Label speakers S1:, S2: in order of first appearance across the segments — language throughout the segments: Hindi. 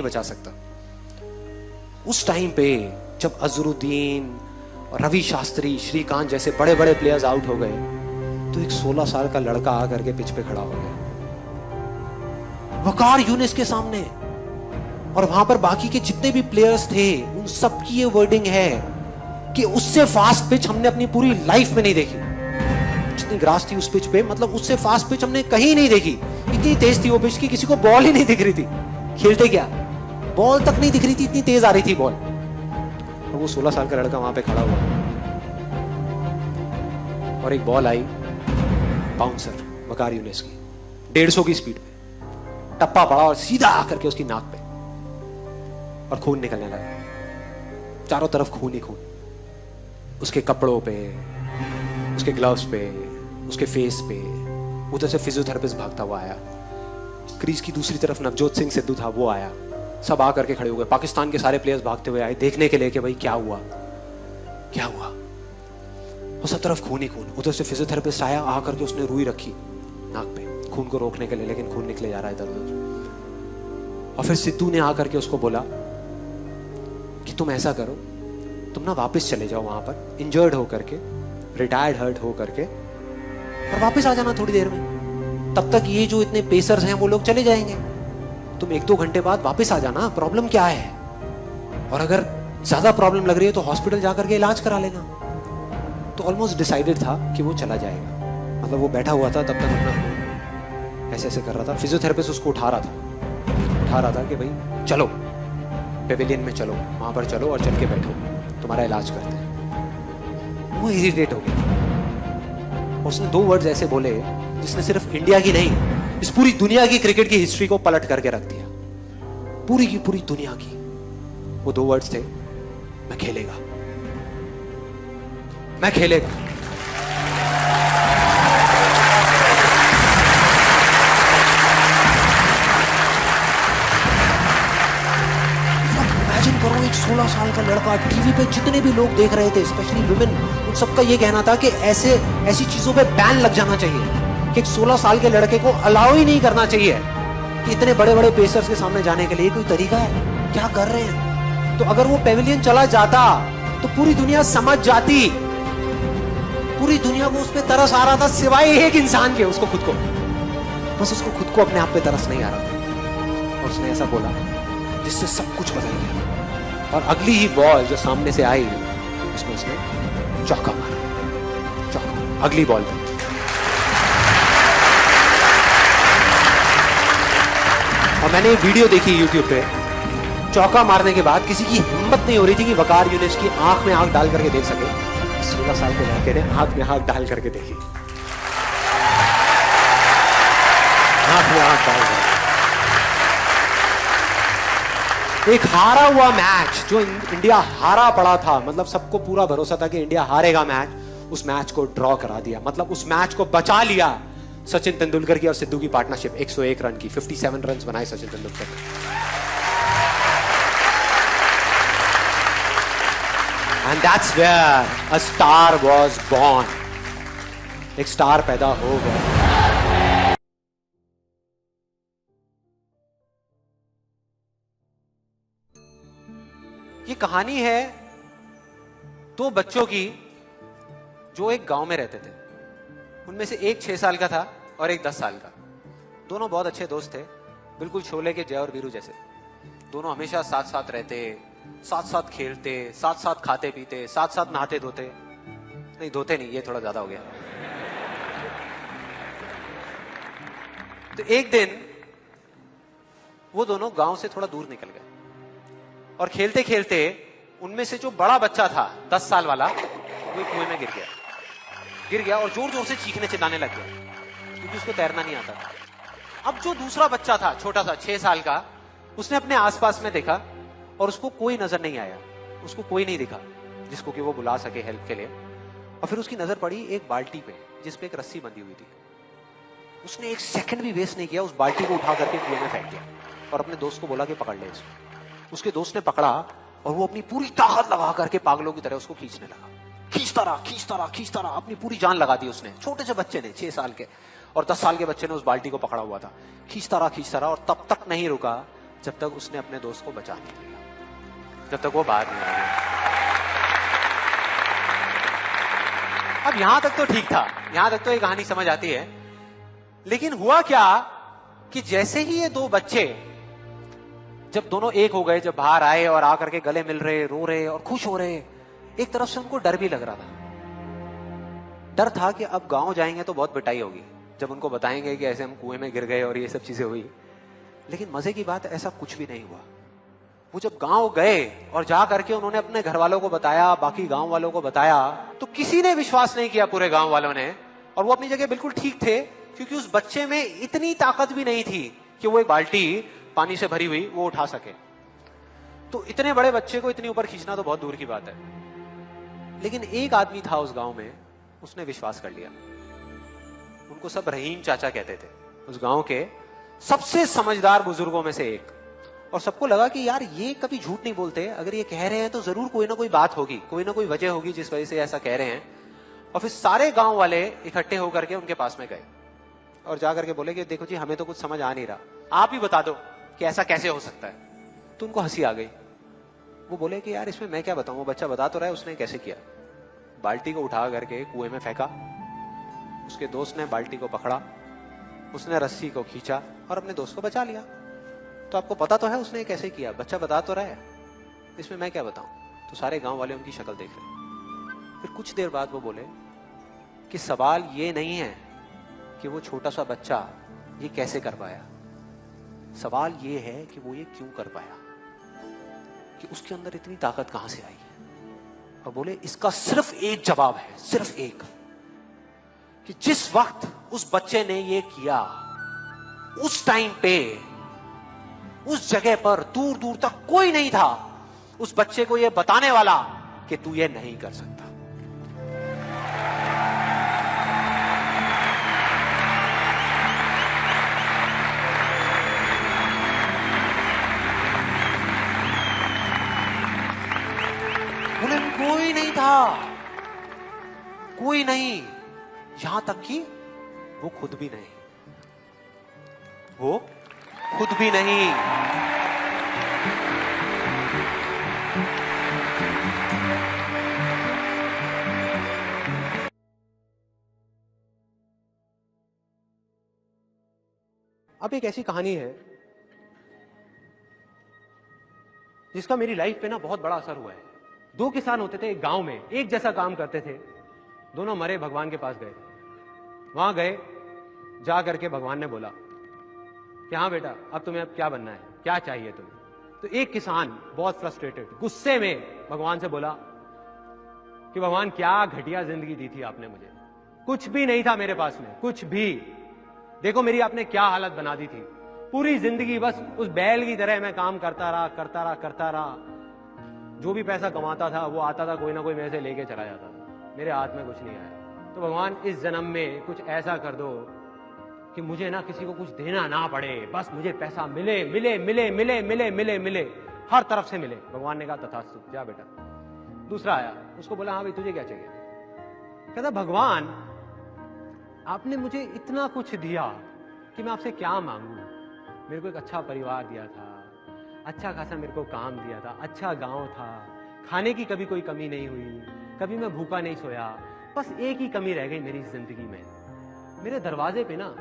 S1: बचा सकता। उस टाइम पे जब अजरुद्दीन, रवि शास्त्री, श्रीकांत जैसे बड़े बड़े प्लेयर्स आउट हो गए, तो एक 16 साल का लड़का आकर के पिच पे खड़ा हो गया वकार यूनिस के सामने, और वहां पर बाकी के जितने भी प्लेयर्स थे उन सबकी ये वर्डिंग है कि उससे फास्ट पिच हमने अपनी पूरी लाइफ में नहीं देखी। जितनी ग्रास थी उस पिच पे, मतलब उससे फास्ट पिच हमने कहीं नहीं देखी। इतनी तेज थी वो पिच कि किसी को बॉल ही नहीं दिख रही थी। खेलते क्या, बॉल तक नहीं दिख रही थी, इतनी तेज आ रही थी बॉल। और वो 16 साल का लड़का वहां पे खड़ा हुआ, और एक बॉल आई बाउंसर वकार यूनिस की 150 की स्पीड पे, टप्पा पड़ा और सीधा आकर के उसकी नाक पे, और खून निकलने लगा। चारों तरफ खून ही खून, उसके कपड़ों पे, उसके ग्लव्स पे, उसके फेस पे। उधर से फिजियोथेरेपिस्ट भागता हुआ आया। क्रीज की दूसरी तरफ नवजोत सिंह सिद्धू था, वो आया। सब आकर के खड़े हो गए। पाकिस्तान के सारे प्लेयर्स भागते हुए आए देखने के लिए कि भाई क्या हुआ क्या हुआ। और सब तरफ खून ही खून। उधर से फिजियोथेरेपिस्ट आया, आकर के उसने रुई रखी नाक पे खून को रोकने के लिए, लेकिन खून निकले जा रहा है इधर उधर। और फिर सिद्धू ने आकर के उसको बोला कि तुम ऐसा करो, तुम ना वापस चले जाओ वहां पर इंजर्ड होकर के, रिटायर्ड हर्ट हो करके, और वापस आ जाना थोड़ी देर में। तब तक ये जो इतने पेसर्स हैं वो लोग चले जाएंगे। तुम 1-2 घंटे बाद वापस आ जाना, प्रॉब्लम क्या है, और अगर ज्यादा प्रॉब्लम लग रही है तो हॉस्पिटल जाकर के इलाज करा लेना। तो ऑलमोस्ट डिसाइडेड था कि वो चला जाएगा। मतलब वो बैठा हुआ था तब तक अपना ऐसे ऐसे कर रहा था। फिजियोथेरेपिस्ट उसको उठा रहा था कि भाई चलो पेविलियन में चलो, वहां पर चलो और चल के बैठो, तुम्हारा इलाज करते हैं। वो इरिटेट हो गया। उसने 2 वर्ड्स ऐसे बोले जिसने सिर्फ इंडिया की नहीं, इस पूरी दुनिया की क्रिकेट की हिस्ट्री को पलट करके रख दिया, पूरी की पूरी दुनिया की। वो 2 वर्ड्स थे, मैं खेलेगा, मैं खेलेगा। इमेजिन करो, एक 16 साल का लड़का, टीवी पे जितने भी लोग देख रहे थे, स्पेशली वुमेन, उन सबका ये कहना था कि ऐसी चीजों पे बैन लग जाना चाहिए, कि 16 साल के लड़के को अलाउ ही नहीं करना चाहिए कि इतने बड़े बड़े पेसर्स के सामने जाने के लिए कोई तरीका है, क्या कर रहे हैं। तो अगर वो पेविलियन चला जाता तो पूरी दुनिया समझ जाती, पूरी दुनिया को उस पर तरस आ रहा था सिवाय एक इंसान के, उसको खुद को, बस उसको खुद को अपने आप पे तरस नहीं आ रहा था। और उसने ऐसा बोला जिससे सब कुछ बदल गया। और अगली ही बॉल जो सामने से आई उसमें उसने चौका मारा, चौका, अगली बॉल पे। और मैंने एक वीडियो देखी YouTube पे, चौका मारने के बाद किसी की हिम्मत नहीं हो रही थी कि वकार यूनिस की आंख में आंख डाल करके देख सके। 16 साल के लड़के ने आंख में आंख डाल करके देखी, आंख में आंख डाल करके। एक हारा हुआ मैच जो इंडिया हारा पड़ा था, मतलब सबको पूरा भरोसा था कि इंडिया हारेगा मैच, उस मैच को ड्रॉ करा दिया। मतलब उस मैच को बचा लिया सचिन तेंदुलकर की और सिद्धू की पार्टनरशिप। 101 रन की, 57 रन बनाए सचिन तेंदुलकर ने। And that's where a star was born. एक स्टार पैदा हो गया। ये कहानी है 2 बच्चों की जो एक गांव में रहते थे। उनमें से एक 6 साल का था और एक 10 साल का। दोनों बहुत अच्छे दोस्त थे, बिल्कुल शोले के जय और वीरू जैसे। दोनों हमेशा साथ साथ रहते, साथ साथ खेलते, साथ साथ खाते पीते, साथ साथ नहाते धोते, नहीं धोते नहीं, ये थोड़ा ज्यादा हो गया। तो एक दिन वो दोनों गांव से थोड़ा दूर निकल गए और खेलते खेलते उनमें से जो बड़ा बच्चा था 10 साल वाला, वो कुएं में गिर गया और जोर जोर से चीखने चिल्लाने लग गया क्योंकि उसको तैरना नहीं आता था। अब जो दूसरा बच्चा था छोटा सा 6 साल का, उसने अपने आसपास में देखा और उसको कोई नजर नहीं आया, उसको कोई नहीं दिखा जिसको कि वो बुला सके हेल्प के लिए। और फिर उसकी नजर पड़ी एक बाल्टी पे जिसपे एक रस्सी बंधी हुई थी। उसने 1 सेकंड भी वेस्ट नहीं किया, उस बाल्टी को उठा करके कुएं में फेंक दिया और अपने दोस्त को बोला कि पकड़ ले इसको। उसके दोस्त ने पकड़ा और वो अपनी पूरी ताकत लगा करके पागलों की तरह उसको खींचने लगा। खींचता रहा, अपनी पूरी जान लगा दी उसने। छोटे से बच्चे ने, 6 साल के और 10 साल के बच्चे ने उस बाल्टी को पकड़ा हुआ था। खींचता रहा और तब तक नहीं रुका जब तक उसने अपने दोस्त को बचा नहीं लिया, जब तक वो बाहर नहीं आ गया। अब यहां तक तो ठीक था, यहां तक तो ये कहानी समझ आती है। लेकिन हुआ क्या कि जैसे ही ये दो बच्चे जब दोनों एक हो गए, जब बाहर आए और आकर के गले मिल रहे, रो रहे और खुश हो रहे, एक तरफ से उनको डर भी लग रहा था। डर था कि अब गांव जाएंगे तो बहुत पिटाई होगी, जब उनको बताएंगे कि ऐसे हम कुएं में गिर गए और ये सब चीजें हुई। लेकिन मजे की बात, ऐसा कुछ भी नहीं हुआ। वो जब गांव गए और जा करके उन्होंने अपने घर वालों को बताया, बाकी गांव वालों को बताया, तो किसी ने विश्वास नहीं किया, पूरे गांव वालों ने। और वो अपनी जगह बिल्कुल ठीक थे, क्योंकि उस बच्चे में इतनी ताकत भी नहीं थी कि वो एक बाल्टी पानी से भरी हुई वो उठा सके। तो इतने बड़े बच्चे को इतनी ऊपर खींचना तो बहुत दूर की बात है। लेकिन एक आदमी था उस गांव में, उसने विश्वास कर लिया। उनको सब रहीम चाचा कहते थे, उस गांव के सबसे समझदार बुजुर्गों में से एक। और सबको लगा कि यार ये कभी झूठ नहीं बोलते, अगर ये कह रहे हैं तो जरूर कोई ना कोई बात होगी, कोई ना कोई वजह होगी जिस वजह से ऐसा कह रहे हैं। और फिर सारे गांव वाले इकट्ठे होकर के उनके पास में गए और जाकर के बोले कि देखो जी, हमें तो कुछ समझ आ नहीं रहा, आप ही बता दो कि ऐसा कैसे हो सकता है। तो उनको हंसी आ गई। वो बोले कि यार इसमें मैं क्या बताऊं, वो बच्चा बता तो रहा है उसने कैसे किया। बाल्टी को उठा करके कुएं में फेंका, उसके दोस्त ने बाल्टी को पकड़ा, उसने रस्सी को खींचा और अपने दोस्त को बचा लिया। तो आपको पता तो है उसने कैसे किया, बच्चा बता तो रहा है, इसमें मैं क्या बताऊं। तो सारे गांव वाले उनकी शक्ल देख रहे। फिर कुछ देर बाद वो बोले कि सवाल ये नहीं है कि वो छोटा सा बच्चा ये कैसे कर पाया, सवाल ये है कि वो ये क्यों कर पाया, कि उसके अंदर इतनी ताकत कहां से आई। और बोले इसका सिर्फ एक जवाब है, सिर्फ एक, कि जिस वक्त उस बच्चे ने ये किया, उस टाइम पे उस जगह पर दूर दूर तक कोई नहीं था उस बच्चे को ये बताने वाला कि तू ये नहीं कर सकता। बोले कोई नहीं था, कोई नहीं, यहां तक कि वो खुद भी नहीं, वो खुद भी नहीं। अब एक ऐसी कहानी है जिसका मेरी लाइफ पे ना बहुत बड़ा असर हुआ है। दो किसान होते थे एक गांव में, एक जैसा काम करते थे, दोनों मरे भगवान के पास गए। वहां गए, जा करके भगवान ने बोला कि हाँ बेटा, अब तुम्हें अब क्या बनना है, क्या चाहिए तुम्हें। तो एक किसान बहुत फ्रस्ट्रेटेड, गुस्से में भगवान से बोला कि भगवान क्या घटिया जिंदगी दी थी आपने मुझे, कुछ भी नहीं था मेरे पास में, कुछ भी। देखो मेरी आपने क्या हालत बना दी थी, पूरी जिंदगी बस उस बैल की तरह मैं काम करता रहा। जो भी पैसा कमाता था वो आता था, कोई ना कोई मेरे से लेके चला जाता था, मेरे हाथ में कुछ नहीं आया। तो भगवान इस जन्म में कुछ ऐसा कर दो कि मुझे ना किसी को कुछ देना ना पड़े, बस मुझे पैसा मिले मिले मिले मिले मिले मिले मिले, हर तरफ से मिले। भगवान ने कहा तथास्तु, जा बेटा। दूसरा आया, उसको बोला हाँ भाई तुझे क्या चाहिए। कहता भगवान आपने मुझे इतना कुछ दिया कि मैं आपसे क्या मांगू। मेरे को एक अच्छा परिवार दिया था, अच्छा खासा मेरे को काम दिया था, अच्छा गांव था, खाने की कभी कोई कमी नहीं हुई, कभी मैं भूखा नहीं सोया। बस एक ही कमी रह गई मेरी जिंदगी में, मेरे दरवाजे पे ना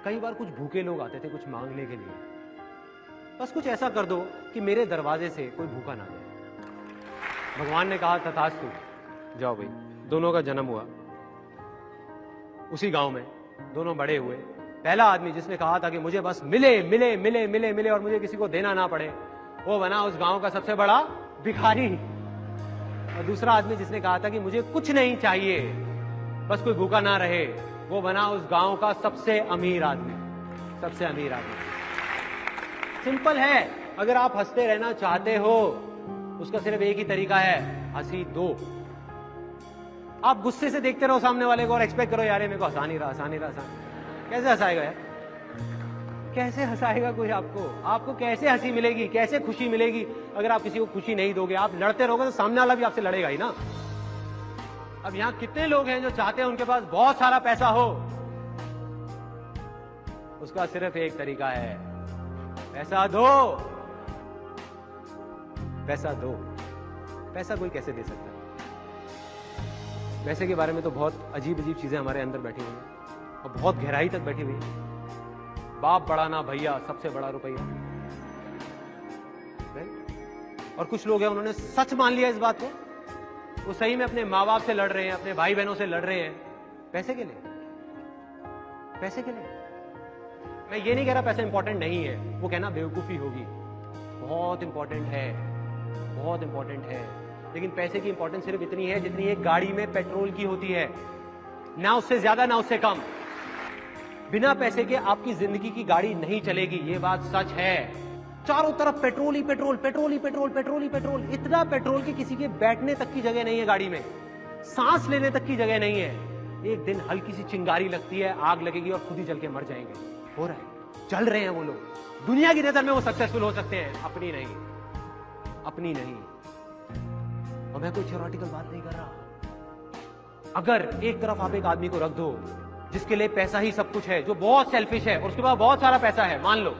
S1: कई बार कुछ भूखे लोग आते थे कुछ मांगने के लिए। बस कुछ ऐसा कर दो कि मेरे दरवाजे से कोई भूखा ना जाए। भगवान ने कहा तथास्तु, जाओ भाई। दोनों का जन्म हुआ उसी गांव में, दोनों बड़े हुए। पहला आदमी जिसने कहा था कि मुझे बस मिले मिले मिले मिले मिले और मुझे किसी को देना ना पड़े, वो बना उस गांव का सबसे बड़ा भिखारी। और दूसरा आदमी जिसने कहा था कि मुझे कुछ नहीं चाहिए, बस कोई भूखा ना रहे, वो बना उस गांव का सबसे अमीर आदमी, सबसे अमीर आदमी। सिंपल है, अगर आप हंसते रहना चाहते हो उसका सिर्फ एक ही तरीका है, हंसी दो। आप गुस्से से देखते रहो सामने वाले को और एक्सपेक्ट करो यार मेरे को हंसा नहीं रहा, कैसे हंसाएगा यार, कैसे हंसाएगा कोई आपको। आपको कैसे हंसी मिलेगी, कैसे खुशी मिलेगी अगर आप किसी को खुशी नहीं दोगे। आप लड़ते रहोगे तो सामने वाला भी आपसे लड़ेगा ही ना। अब यहां कितने लोग हैं जो चाहते हैं उनके पास बहुत सारा पैसा हो, उसका सिर्फ एक तरीका है, पैसा दो पैसा दो। पैसा कोई कैसे दे सकता है? पैसे के बारे में तो बहुत अजीब अजीब चीजें हमारे अंदर बैठी हुई हैं और बहुत गहराई तक बैठी हुई है। बाप बड़ा ना भैया, सबसे बड़ा रुपया। और कुछ लोग हैं, उन्होंने सच मान लिया इस बात को। वो सही में अपने माँ बाप से लड़ रहे हैं, अपने भाई बहनों से लड़ रहे हैं, पैसे के लिए। पैसे के लिए। मैं ये नहीं कह रहा पैसा इंपॉर्टेंट नहीं है, वो कहना बेवकूफी होगी। बहुत इंपॉर्टेंट है, बहुत इंपॉर्टेंट है। लेकिन पैसे की इंपॉर्टेंस सिर्फ इतनी है जितनी एक गाड़ी में पेट्रोल की होती है, ना उससे ज्यादा ना उससे कम। बिना पैसे के आपकी जिंदगी की गाड़ी नहीं चलेगी, ये बात सच है। चारों तरफ पेट्रोल ही पेट्रोल, पेट्रोल ही पेट्रोल, पेट्रोल ही पेट्रोल। इतना पेट्रोल कि किसी के बैठने तक की जगह नहीं है गाड़ी में, सांस लेने तक की जगह नहीं है। एक दिन हल्की सी चिंगारी लगती है, आग लगेगी और खुद ही जल के मर जाएंगे। हो रहा है, चल रहे हैं वो लोग। दुनिया की नजर में वो सक्सेसफुल हो सकते हैं, अपनी नहीं, अपनी नहीं। और मैं कोई थ्योरेटिकल बात नहीं कर रहा। अगर एक तरफ आप एक आदमी को रख दो जिसके लिए पैसा ही सब कुछ है, जो बहुत सेल्फिश है और उसके पास बहुत सारा पैसा है, मान लो,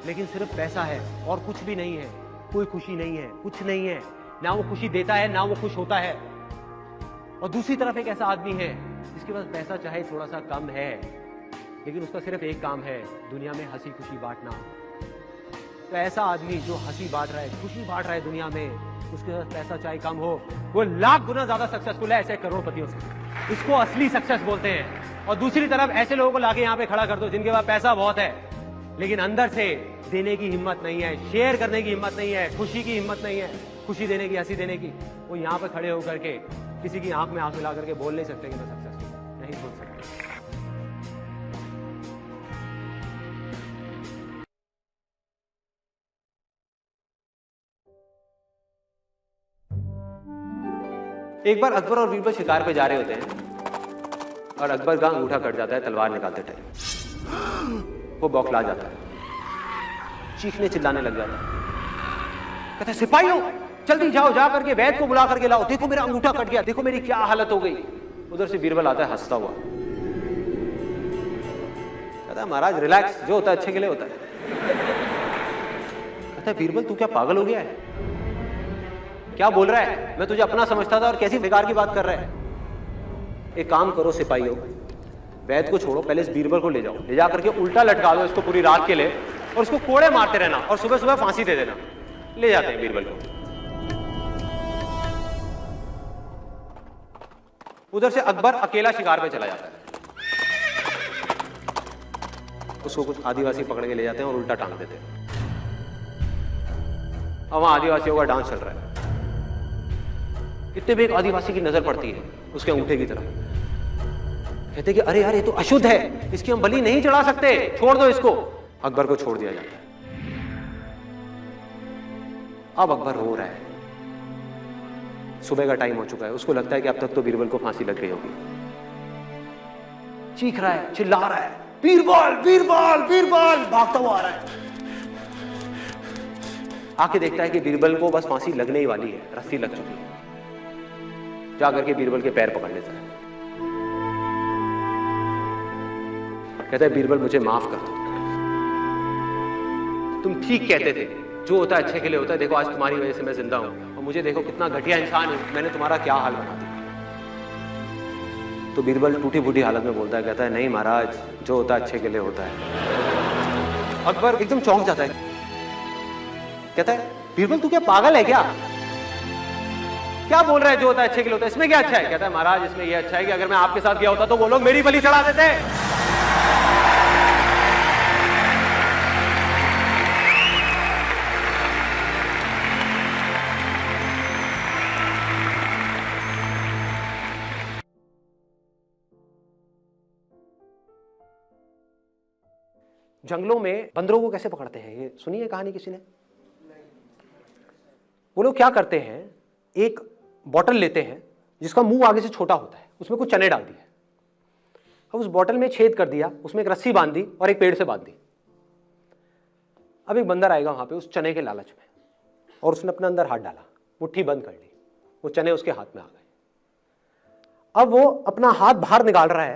S1: लेकिन सिर्फ पैसा है और कुछ भी नहीं है, कोई खुशी नहीं है, कुछ नहीं है, ना वो खुशी देता है ना वो खुश होता है। और दूसरी तरफ एक ऐसा आदमी है जिसके पास पैसा चाहे थोड़ा सा कम है, लेकिन उसका सिर्फ एक काम है, दुनिया में हंसी खुशी बांटना। तो ऐसा आदमी जो हंसी बांट रहा है, खुशी बांट रहा है दुनिया में, उसके पास पैसा चाहे कम हो, वो लाख गुना ज्यादा सक्सेसफुल है ऐसे करोड़पतियों से। इसको असली सक्सेस बोलते हैं। और दूसरी तरफ ऐसे लोगों को लाके यहां पे खड़ा कर दो जिनके पास पैसा बहुत है, लेकिन अंदर से देने की हिम्मत नहीं है, शेयर करने की हिम्मत नहीं है, खुशी की हिम्मत नहीं है, खुशी देने की, हंसी देने की। वो यहां पे खड़े होकर के किसी की आंख में आंख मिला करके बोल नहीं सकते कि मैं सक्सेसफुल नहीं बोल सकते। एक बार अकबर और बीरबल शिकार पे जा रहे होते हैं और अकबर का अंगूठा कट जाता है तलवार निकालते टाइम। वो बौखला जाता है, चीखने चिल्लाने लग जाता है, कहता है सिपाहियों जल्दी जाओ, जा करके वैद्य को बुला करके लाओ, देखो मेरा अंगूठा कट गया, देखो मेरी क्या हालत हो गई। उधर से बीरबल आता है हंसता हुआ, कहता है महाराज रिलैक्स, जो होता है अच्छे के लिए होता है। कहता है बीरबल तू क्या पागल हो गया है, क्या बोल रहा है? मैं तुझे अपना समझता था और कैसी बेकार की बात कर रहा है। एक काम करो सिपाहियों, वैद्य को छोड़ो, पहले इस बीरबल को ले जाओ, ले जा करके उल्टा लटका दो इसको पूरी रात के लिए और इसको कोड़े मारते रहना और सुबह सुबह फांसी दे देना। ले जाते हैं बीरबल को। उधर से अकबर अकेला शिकार पे चला जाता है। उसको कुछ आदिवासी पकड़ के ले जाते हैं और उल्टा टांग देते हैं। अब वहां आदिवासियों का डांस चल रहा है। इतने में एक आदिवासी की नजर पड़ती है उसके अंगूठे की तरफ। कहते कि अरे यार ये तो अशुद्ध है, इसकी हम बलि नहीं चढ़ा सकते, छोड़ दो इसको। अकबर को छोड़ दिया जाता है। अब अकबर रो रहा है, सुबह का टाइम हो चुका है, उसको लगता है कि अब तक तो बीरबल को फांसी लग गई होगी। चीख रहा है, चिल्ला रहा है, बीरबल बीरबल बीरबल, भागता हुआ आ रहा है। आके देखता है कि बीरबल को बस फांसी लगने ही वाली है, रस्सी लग चुकी है। जाकर के बीरबल के पैर पकड़ लेता है, कहता है बीरबल मुझे माफ कर दो, तुम ठीक कहते थे, जो होता है अच्छे के लिए होता है। देखो आज तुम्हारी वजह से मैं जिंदा हूं और मुझे देखो कितना घटिया इंसान हूं, मैंने तुम्हारा क्या हाल बना दिया। तो बीरबल टूटी फूटी हालत में बोलता है, कहता है नहीं महाराज, जो होता है अच्छे के लिए होता है। अकबर एकदम चौंक जाता है, कहता है बीरबल तू क्या पागल है क्या बोल रहा है, जो होता है अच्छे के लिए होता है, इसमें क्या अच्छा है? कहता है महाराज इसमें यह अच्छा है कि अगर मैं आपके साथ गया होता तो वो लोग मेरी बलि चढ़ा देते। जंगलों में बंदरों को कैसे पकड़ते हैं, ये सुनी है कहानी किसी ने? वो लोग क्या करते हैं, एक बॉटल लेते हैं जिसका मुंह आगे से छोटा होता है, उसमें कुछ चने डाल दिए, अब उस बॉटल में छेद कर दिया, उसमें एक रस्सी बांध दी और एक पेड़ से बांध दी। अब एक बंदर आएगा वहां पे उस चने के लालच में और उसने अपने अंदर हाथ डाला, मुट्ठी बंद कर ली, वो चने उसके हाथ में आ गए। अब वो अपना हाथ बाहर निकाल रहा है,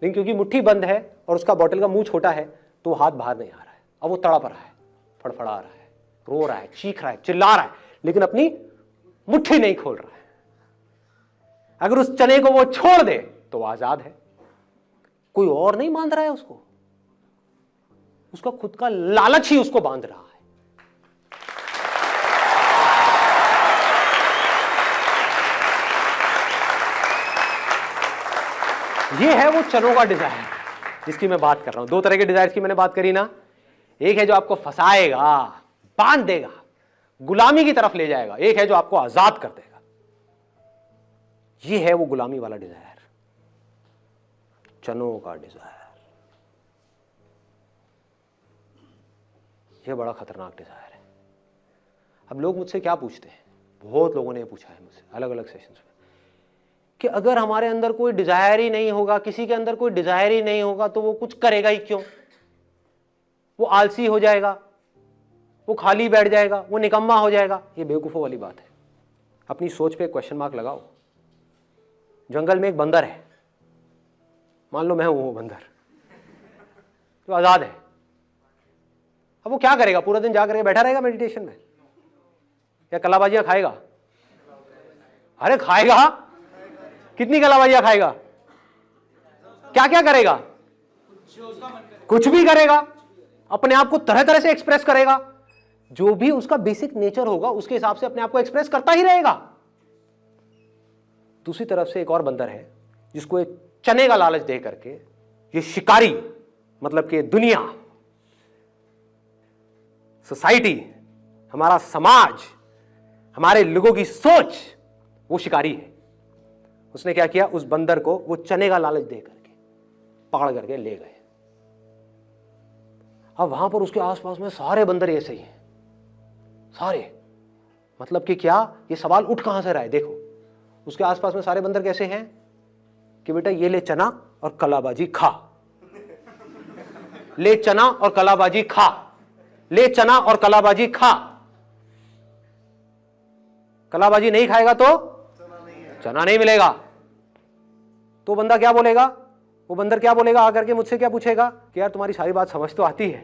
S1: लेकिन क्योंकि मुट्ठी बंद है और उसका बॉटल का मुंह छोटा है तो हाथ बाहर नहीं आ रहा है। अब वो तड़प रहा है, फड़फड़ा रहा है, रो रहा है, चीख रहा है, चिल्ला रहा है, लेकिन अपनी मुट्ठी नहीं खोल रहा है। अगर उस चने को वो छोड़ दे तो वो आजाद है। कोई और नहीं बांध रहा है उसको, उसका खुद का लालच ही उसको बांध रहा है। ये है वो चनों का डिजायर जिसकी मैं बात कर रहा हूं। दो तरह के डिजायर की मैंने बात करी ना, एक है जो आपको फंसाएगा, बांध देगा, गुलामी की तरफ ले जाएगा, एक है जो आपको आजाद कर देगा। ये है वो गुलामी वाला डिजायर, चनों का डिजायर। ये बड़ा खतरनाक डिजायर है। अब लोग मुझसे क्या पूछते हैं, बहुत लोगों ने पूछा है मुझसे अलग अलग सेशंस में, कि अगर हमारे अंदर कोई डिजायर ही नहीं होगा, किसी के अंदर कोई डिजायर ही नहीं होगा, तो वो कुछ करेगा ही क्यों? वो आलसी हो जाएगा, वो खाली बैठ जाएगा, वो निकम्मा हो जाएगा। ये बेवकूफों वाली बात है। अपनी सोच पे क्वेश्चन मार्क लगाओ। जंगल में एक बंदर है, मान लो मैं हूं वो बंदर, तो आजाद है। अब वो क्या करेगा? पूरा दिन जा करके बैठा रहेगा मेडिटेशन में, या कलाबाजियां खाएगा? अरे खाएगा, कितनी कलाबाजियां खाएगा? क्या क्या करेगा? कुछ भी करेगा, अपने आप को तरह तरह से एक्सप्रेस करेगा। जो भी उसका बेसिक नेचर होगा उसके हिसाब से अपने आप को एक्सप्रेस करता ही रहेगा। दूसरी तरफ से एक और बंदर है जिसको एक चने का लालच दे करके ये शिकारी, मतलब कि दुनिया, सोसाइटी, हमारा समाज, हमारे लोगों की सोच, वो शिकारी है। उसने क्या किया? उस बंदर को वो चने का लालच दे करके पकड़ करके ले गए। अब वहां पर उसके आसपास में सारे बंदर ऐसे ही हैं, सारे। मतलब कि क्या? ये सवाल उठ कहां से रहा है? देखो, उसके आसपास में सारे बंदर कैसे हैं कि बेटा ये ले चना और कलाबाजी खा, ले चना और कलाबाजी खा, ले चना और कलाबाजी खा। कलाबाजी नहीं खाएगा तो चना नहीं मिलेगा। तो बंदा क्या बोलेगा? वो बंदर क्या बोलेगा? आकर के मुझसे क्या पूछेगा कि यार तुम्हारी सारी बात समझ तो आती है,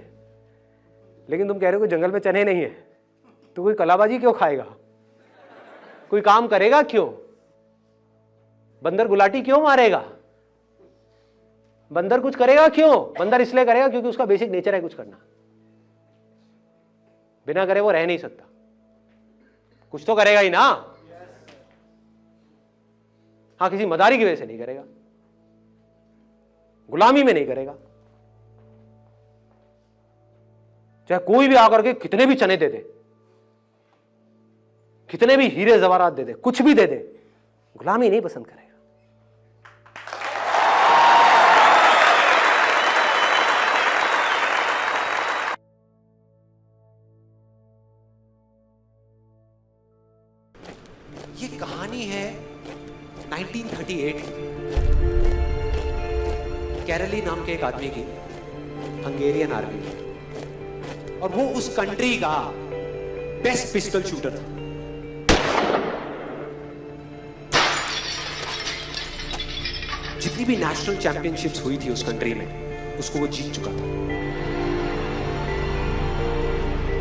S1: लेकिन तुम कह रहे हो कि जंगल में चने नहीं है, तो कोई कलाबाजी क्यों खाएगा? कोई काम करेगा क्यों? बंदर गुलाटी क्यों मारेगा? बंदर कुछ करेगा क्यों? बंदर इसलिए करेगा क्योंकि उसका बेसिक नेचर है कुछ करना। बिना करे वो रह नहीं सकता, कुछ तो करेगा ही ना। हाँ, किसी मदारी की वजह से नहीं करेगा, गुलामी में नहीं करेगा। चाहे कोई भी आकर के कितने भी चने दे दे, कितने भी हीरे जवाहरात दे दे, कुछ भी दे दे, गुलामी नहीं पसंद करेगा। ये कहानी है 1938 कैरली नाम के एक आदमी की, हंगेरियन आर्मी की, और वो उस कंट्री का बेस्ट पिस्टल शूटर था। जितनी भी नेशनल चैंपियनशिप्स हुई थी उस कंट्री में, उसको वो जीत चुका था।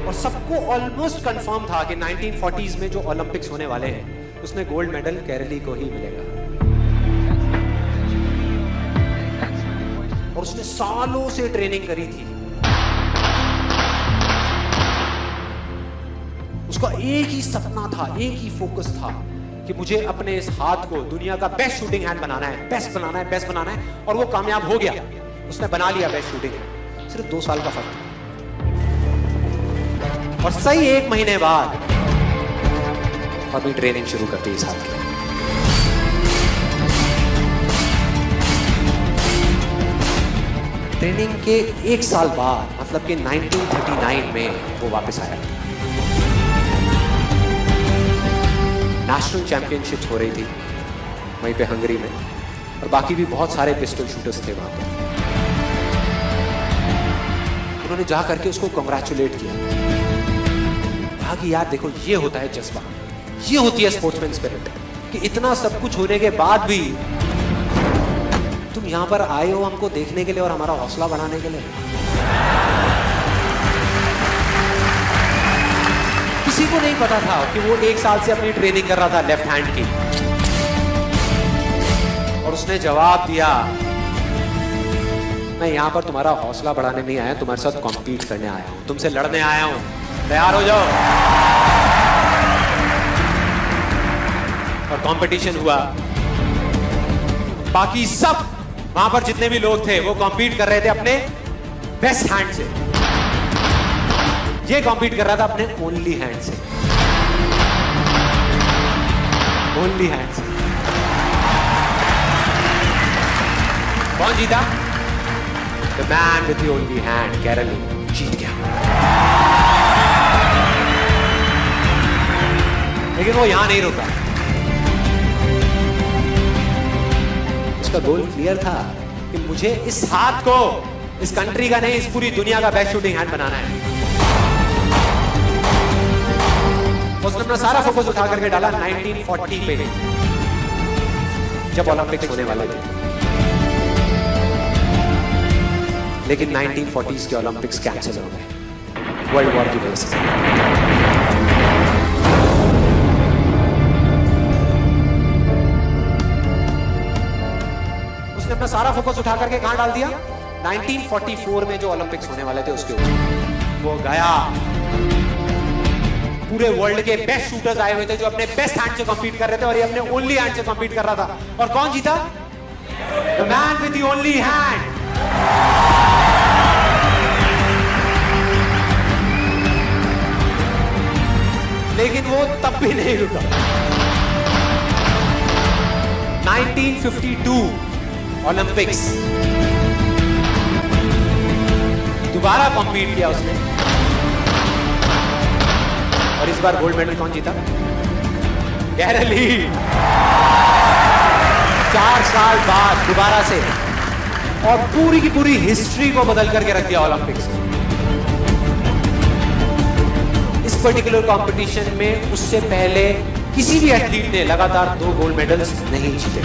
S1: और सबको ऑलमोस्ट कंफर्म था कि 1940s में जो ओलंपिक्स होने वाले हैं उसमें गोल्ड मेडल केरली को ही मिलेगा। और उसने सालों से ट्रेनिंग करी थी। उसका एक ही सपना था, एक ही फोकस था कि मुझे अपने इस हाथ को दुनिया का बेस्ट शूटिंग हैंड बनाना है, बेस्ट बनाना है, बेस्ट बनाना है। और वो कामयाब हो गया, उसने बना लिया बेस्ट शूटिंग हैंड। सिर्फ 2 साल का फर्क था। और सही 1 महीने बाद अभी ट्रेनिंग शुरू करती है इस हाथ की। ट्रेनिंग के 1 साल बाद, मतलब कि 1939 में वो वापस आया। नेशनल चैंपियनशिप्स हो रही थी वहीं पे हंगरी में, और बाकी भी बहुत सारे पिस्टल शूटर्स थे वहां पर। उन्होंने जा करके उसको कांग्रेचुलेट किया, कहा कि यार देखो ये होता है जज्बा, ये होती है स्पोर्ट्समैन स्पिरिट, कि इतना सब कुछ होने के बाद भी तुम यहां पर आए हो हमको देखने के लिए और हमारा हौसला बढ़ाने के लिए। किसी को नहीं पता था कि वो 1 साल से अपनी ट्रेनिंग कर रहा था लेफ्ट हैंड की। और उसने जवाब दिया, मैं यहां पर तुम्हारा हौसला बढ़ाने नहीं आया, तुम्हारे साथ कॉम्पीट करने आया हूं, तुमसे लड़ने आया हूं, तैयार हो जाओ। और कंपटीशन हुआ। बाकी सब वहां पर जितने भी लोग थे वो कॉम्पीट कर रहे थे अपने बेस्ट हैंड से, ये कॉम्पीट कर रहा था अपने ओनली हैंड से, ओनली हैंड से। कौन जीता? The man with the only hand, Karoly जीत गया। लेकिन वो यहां नहीं रुका। उसका गोल क्लियर था कि मुझे इस हाथ को इस कंट्री का नहीं, इस पूरी दुनिया का बेस्ट शूटिंग हैंड बनाना है। उसने अपना सारा फोकस उठा करके डाला 1940 पे, जब ओलंपिक्स होने वाले थे। लेकिन 1940s के ओलंपिक्स कैंसिल हो गए वर्ल्ड वॉर की वजह से। उसने अपना सारा फोकस उठा करके कहां डाल दिया? 1944 में जो ओलंपिक्स होने वाले थे उसके ऊपर। वो गया, पूरे वर्ल्ड के बेस्ट शूटर्स आए हुए थे जो अपने बेस्ट हैंड से कंपीट कर रहे थे, और ये अपने ओनली हैंड से कंपीट कर रहा था। और कौन जीता? The man with the only hand. लेकिन वो तब भी नहीं रुका। 1952 ओलंपिक्स, दोबारा कंपीट किया उसने, और इस बार गोल्ड मेडल कौन जीता? कैरली। 4 साल बाद दोबारा से, और पूरी की पूरी हिस्ट्री को बदल करके रख दिया ओलंपिक्स। इस पर्टिकुलर कंपटीशन में उससे पहले किसी भी एथलीट ने लगातार 2 गोल्ड मेडल्स नहीं जीते।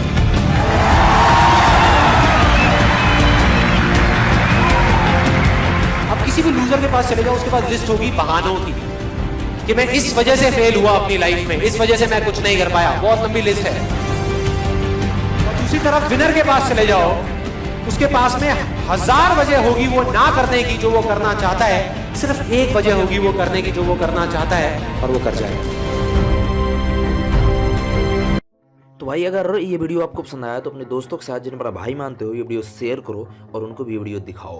S1: अब किसी भी लूजर के पास चले जाओ, उसके पास लिस्ट होगी बहानों की कि मैं इस वजह से फेल हुआ अपनी लाइफ में, इस वजह से मैं कुछ नहीं कर पाया, बहुत लंबी लिस्ट है। और दूसरी तरफ विनर के पास चले जाओ, उसके पास में 1000 वजह होगी वो ना करने की जो वो करना चाहता है, सिर्फ एक वजह होगी वो करने की जो वो करना चाहता है, और वो कर जाएगा।
S2: तो भाई अगर ये वीडियो आपको पसंद आया तो अपने दोस्तों के साथ, जिन्हें बड़ा भाई मानते हो, ये वीडियो शेयर करो और उनको भी वीडियो दिखाओ।